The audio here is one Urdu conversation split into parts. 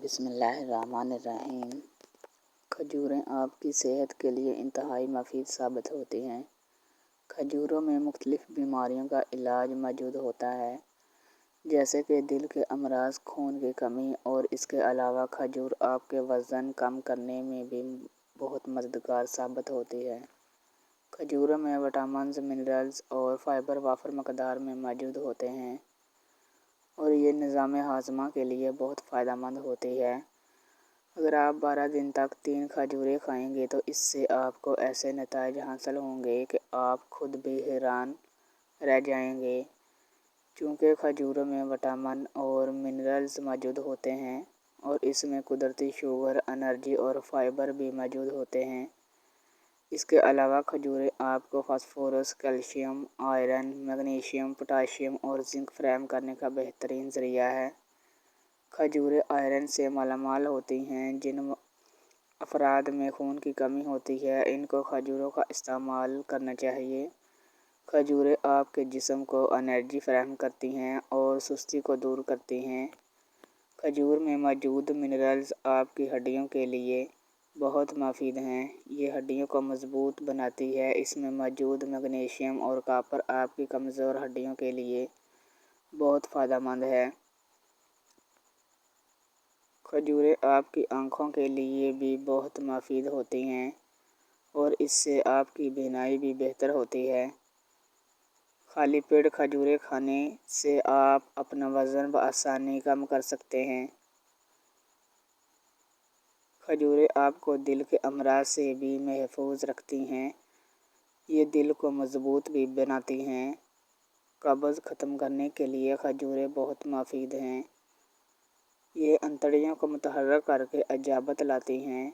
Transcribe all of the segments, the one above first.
بسم اللہ الرحمن الرحیم۔ کھجوریں آپ کی صحت کے لیے انتہائی مفید ثابت ہوتی ہیں۔ کھجوروں میں مختلف بیماریوں کا علاج موجود ہوتا ہے، جیسے کہ دل کے امراض، خون کی کمی، اور اس کے علاوہ کھجور آپ کے وزن کم کرنے میں بھی بہت مددگار ثابت ہوتی ہے۔ کھجوروں میں وٹامنز، منرلز اور فائبر وافر مقدار میں موجود ہوتے ہیں اور یہ نظام ہاضمہ کے لیے بہت فائدہ مند ہوتی ہے۔ اگر آپ 12 دن تک 3 کھجوریں کھائیں گے تو اس سے آپ کو ایسے نتائج حاصل ہوں گے کہ آپ خود بھی حیران رہ جائیں گے۔ چونکہ کھجوروں میں وٹامن اور منرلز موجود ہوتے ہیں اور اس میں قدرتی شوگر، انرجی اور فائبر بھی موجود ہوتے ہیں۔ اس کے علاوہ کھجوریں آپ کو phosphorus, calcium, iron, magnesium, potassium اور زنک فراہم کرنے کا بہترین ذریعہ ہے۔ کھجوریں آئرن سے مالا مال ہوتی ہیں۔ جن افراد میں خون کی کمی ہوتی ہے ان کو کھجوروں کا استعمال کرنا چاہیے۔ کھجوریں آپ کے جسم کو انرجی فراہم کرتی ہیں اور سستی کو دور کرتی ہیں۔ کھجور میں موجود منرلز آپ کی ہڈیوں کے لیے بہت مفید ہیں۔ یہ ہڈیوں کو مضبوط بناتی ہے۔ اس میں موجود میگنیشیم اور کاپر آپ کی کمزور ہڈیوں کے لیے بہت فائدہ مند ہے۔ کھجوریں آپ کی آنکھوں کے لیے بھی بہت مفید ہوتی ہیں اور اس سے آپ کی بینائی بھی بہتر ہوتی ہے۔ خالی پیٹ کھجوریں کھانے سے آپ اپنا وزن بآسانی کم کر سکتے ہیں۔ کھجوریں آپ کو دل کے امراض سے بھی محفوظ رکھتی ہیں۔ یہ دل کو مضبوط بھی بناتی ہیں۔ قبض ختم کرنے کے لیے کھجوریں بہت مفید ہیں۔ یہ انتڑیوں کو متحرک کر کے اجابت لاتی ہیں۔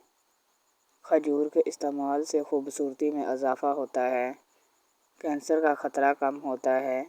کھجور کے استعمال سے خوبصورتی میں اضافہ ہوتا ہے۔ کینسر کا خطرہ کم ہوتا ہے۔